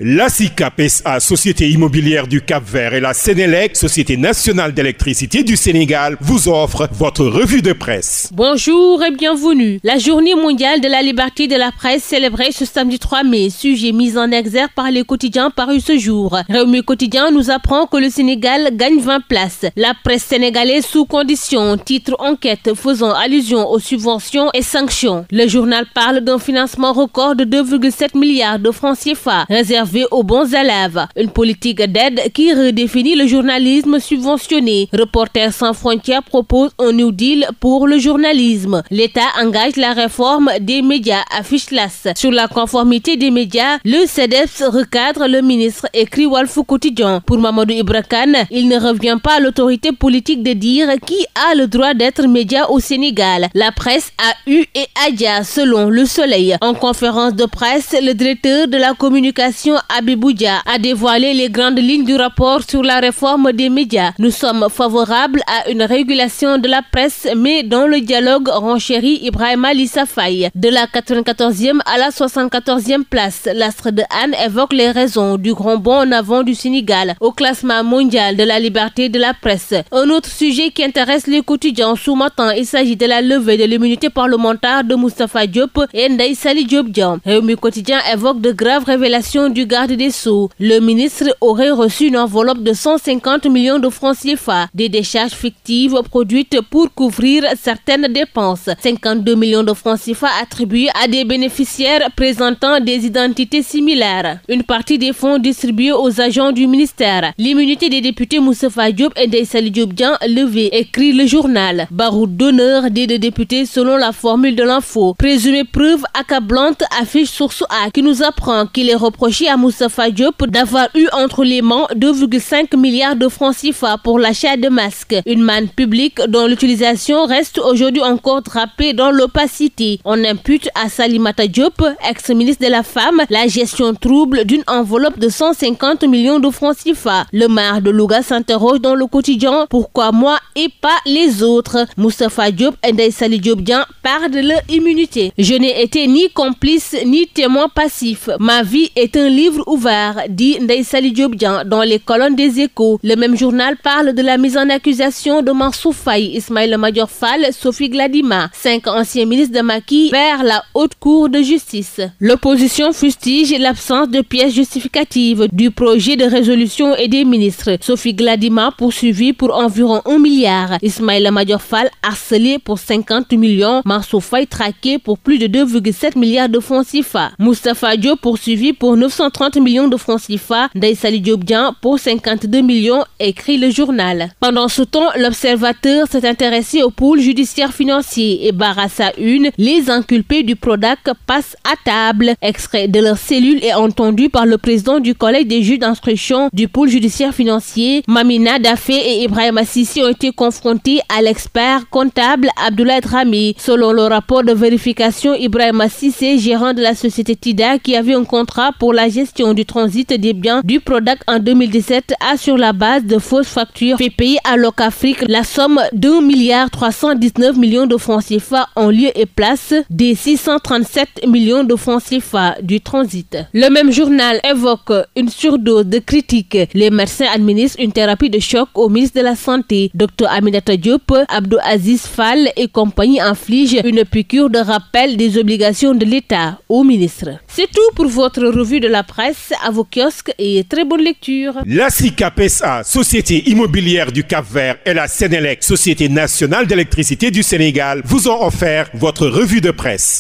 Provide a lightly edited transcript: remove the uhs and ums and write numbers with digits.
La SICAP SA, Société immobilière du Cap-Vert, et la Sénélec, Société nationale d'électricité du Sénégal, vous offrent votre revue de presse. Bonjour et bienvenue. La journée mondiale de la liberté de la presse célébrée ce samedi 3 mai, sujet mis en exergue par les quotidiens parus ce jour. Réumi Quotidien nous apprend que le Sénégal gagne 20 places. La presse sénégalaise sous condition, titre enquête faisant allusion aux subventions et sanctions. Le journal parle d'un financement record de 2,7 milliards de francs CFA, réservé aux bons élèves. Une politique d'aide qui redéfinit le journalisme subventionné. Reporters sans frontières propose un New Deal pour le journalisme. L'État engage la réforme des médias, affiche l'AS. Sur la conformité des médias, le CEDEPS recadre le ministre, écrit Walf Quotidien. Pour Mamadou Ibra Kane, il ne revient pas à l'autorité politique de dire qui a le droit d'être média au Sénégal. La presse a eu et a dit, selon Le Soleil. En conférence de presse, le directeur de la communication Habibou Dia a dévoilé les grandes lignes du rapport sur la réforme des médias. Nous sommes favorables à une régulation de la presse, mais dans le dialogue renchérit Ibrahima Lissa Faye. De la 94e à la 74e place, l'Astre de Anne évoque les raisons du grand bond en avant du Sénégal au classement mondial de la liberté de la presse. Un autre sujet qui intéresse les quotidiens sous-matin, il s'agit de la levée de l'immunité parlementaire de Moustapha Diop et Ndeye Saly Diop Dia. Réumi Quotidien évoque de graves révélations du garde des Sceaux. Le ministre aurait reçu une enveloppe de 150 millions de francs CFA, des décharges fictives produites pour couvrir certaines dépenses. 52 millions de francs CFA attribués à des bénéficiaires présentant des identités similaires. Une partie des fonds distribués aux agents du ministère. L'immunité des députés Moustapha Diop et Ndeye Saly Diop Dia levée, écrit le journal. Baroud d'honneur des deux députés selon la formule de l'info. Présumée preuve accablante, affiche Source A qui nous apprend qu'il est reproché à Moustapha Diop d'avoir eu entre les mains 2,5 milliards de francs CFA pour l'achat de masques. Une manne publique dont l'utilisation reste aujourd'hui encore drapée dans l'opacité. On impute à Salimata Diop, ex-ministre de la Femme, la gestion trouble d'une enveloppe de 150 millions de francs CFA. Le maire de Louga s'interroge dans le quotidien: pourquoi moi et pas les autres? Moustapha Diop et Ndeye Saly Diop Dia parlent de leur immunité. Je n'ai été ni complice ni témoin passif. Ma vie est un livre ouvert, dit Ndeye Saly Diop Dia dans les colonnes des Échos. Le même journal parle de la mise en accusation de Mansour Faye, Ismaïla Madior Fall, Sophie Gladima, 5 anciens ministres de Macky vers la haute cour de justice. L'opposition fustige l'absence de pièces justificatives du projet de résolution et des ministres. Sophie Gladima poursuivie pour environ 1 milliard. Ismaïla Madior Fall harcelé pour 50 millions. Mansour Faye traqué pour plus de 2,7 milliards de francs CFA. Moustapha Diop poursuivi pour 930 millions de francs CFA. Ndeye Saly Diop Dia pour 52 millions, écrit le journal. Pendant ce temps, l'Observateur s'est intéressé au pôle judiciaire financier et barre à sa une: les inculpés du Prodac passent à table. Extrait de leur cellule est entendu par le président du collège des juges d'instruction du pôle judiciaire financier. Mamina Dafé et Ibrahima Sissi ont été confrontés à l'expert comptable Abdoulaye Dramé. Selon le rapport de vérification, Ibrahima Sissi, gérant de la société TIDA qui avait un contrat pour la gestion du transit des biens du Prodac en 2017, a sur la base de fausses factures fait payer à Locafrique la somme d'1 milliard 319 millions de francs CFA en lieu et place des 637 millions de francs CFA du transit. Le même journal évoque une surdose de critiques. Les médecins administrent une thérapie de choc au ministre de la Santé. Dr Aminata Diop, Abdou Aziz Fall et compagnie infligent une piqûre de rappel des obligations de l'État au ministre. C'est tout pour votre revue de la presse. À vos kiosques et très bonne lecture. La SICAP SA, Société immobilière du Cap-Vert, et la Sénélec, Société nationale d'électricité du Sénégal, vous ont offert votre revue de presse.